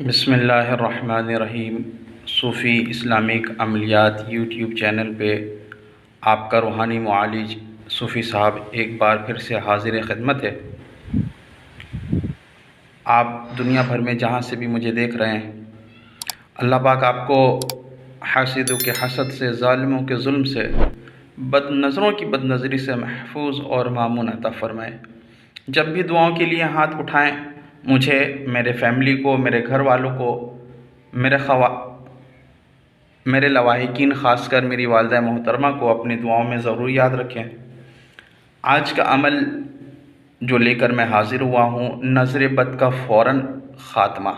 بسم اللہ الرحمن الرحیم۔ صوفی اسلامک عملیات یوٹیوب چینل پہ آپ کا روحانی معالج صوفی صاحب ایک بار پھر سے حاضر خدمت ہے۔ آپ دنیا بھر میں جہاں سے بھی مجھے دیکھ رہے ہیں، اللہ پاک آپ کو حاسدوں کے حسد سے، ظالموں کے ظلم سے، بد نظروں کی بد نظری سے محفوظ اور مامون عطا فرمائے۔ جب بھی دعاؤں کے لیے ہاتھ اٹھائیں، مجھے، میرے فیملی کو، میرے گھر والوں کو، میرے لواحقین، خاص کر میری والدہ محترمہ کو اپنی دعاؤں میں ضرور یاد رکھیں۔ آج کا عمل جو لے کر میں حاضر ہوا ہوں، نظر بد کا فوراً خاتمہ۔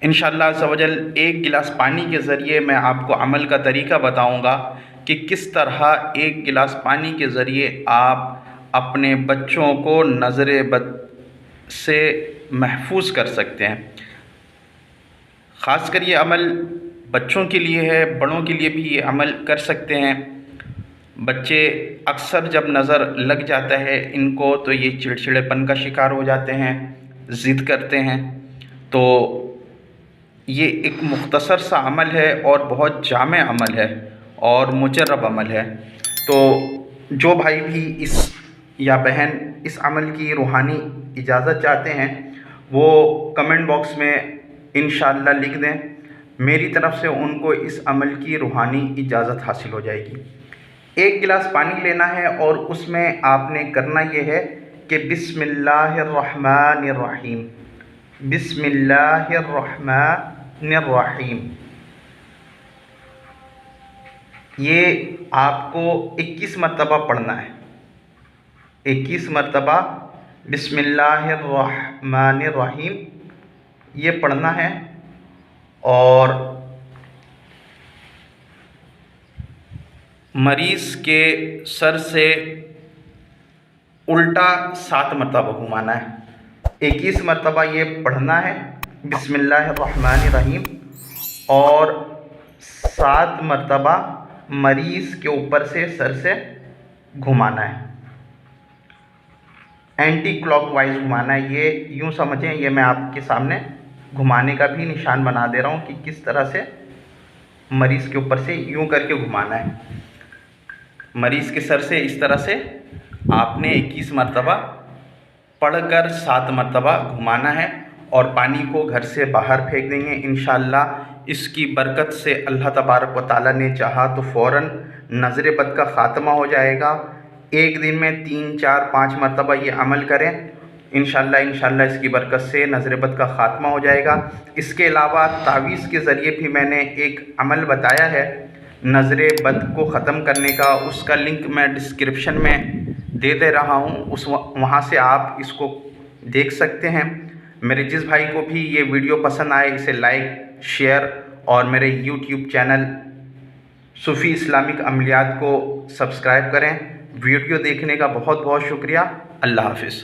انشاءاللہ عز و جل ایک گلاس پانی کے ذریعے میں آپ کو عمل کا طریقہ بتاؤں گا کہ کس طرح ایک گلاس پانی کے ذریعے آپ اپنے بچوں کو نظر بد سے محفوظ کر سکتے ہیں۔ خاص کر یہ عمل بچوں کے لیے ہے، بڑوں کے لیے بھی یہ عمل کر سکتے ہیں۔ بچے اکثر جب نظر لگ جاتا ہے ان کو تو یہ چڑچڑے پن کا شکار ہو جاتے ہیں، ضد کرتے ہیں۔ تو یہ ایک مختصر سا عمل ہے اور بہت جامع عمل ہے اور مجرب عمل ہے۔ تو جو بھائی بھی اس یا بہن اس عمل کی روحانی اجازت چاہتے ہیں وہ کمنٹ باکس میں انشاءاللہ لکھ دیں، میری طرف سے ان کو اس عمل کی روحانی اجازت حاصل ہو جائے گی۔ ایک گلاس پانی لینا ہے اور اس میں آپ نے کرنا یہ ہے کہ بسم اللہ الرحمن الرحیم، بسم اللہ الرحمن الرحیم، یہ آپ کو 21 مرتبہ پڑھنا ہے۔ 21 مرتبہ بسم اللہ الرحمن الرحیم یہ پڑھنا ہے، اور مریض کے سر سے الٹا 7 مرتبہ گھمانا ہے۔ 21 مرتبہ یہ پڑھنا ہے بسم اللہ الرحمن الرحیم، اور 7 مرتبہ مریض کے اوپر سے سر سے گھمانا ہے، اینٹی کلاک وائز گھمانا ہے۔ یہ یوں سمجھیں، یہ میں آپ کے سامنے گھمانے کا بھی نشان بنا دے رہا ہوں کہ کس طرح سے مریض کے اوپر سے یوں کر کے گھمانا ہے۔ مریض کے سر سے اس طرح سے آپ نے 21 مرتبہ پڑھ کر 7 مرتبہ گھمانا ہے، اور پانی کو گھر سے باہر پھینک دیں گے۔ انشاءاللہ اس کی برکت سے اللہ تبارک و تعالیٰ نے چاہا تو فوراً نظر بد کا خاتمہ ہو جائے گا۔ ایک دن میں 3، 4، 5 مرتبہ یہ عمل کریں، انشاءاللہ اس کی برکت سے نظر بد کا خاتمہ ہو جائے گا۔ اس کے علاوہ تعویذ کے ذریعے بھی میں نے ایک عمل بتایا ہے نظر بد کو ختم کرنے کا، اس کا لنک میں ڈسکرپشن میں دے رہا ہوں، وہاں سے آپ اس کو دیکھ سکتے ہیں۔ میرے جس بھائی کو بھی یہ ویڈیو پسند آئے اسے لائک، شیئر، اور میرے یوٹیوب چینل صوفی اسلامک عملیات کو سبسکرائب کریں۔ ویڈیو دیکھنے کا بہت بہت شکریہ۔ اللہ حافظ۔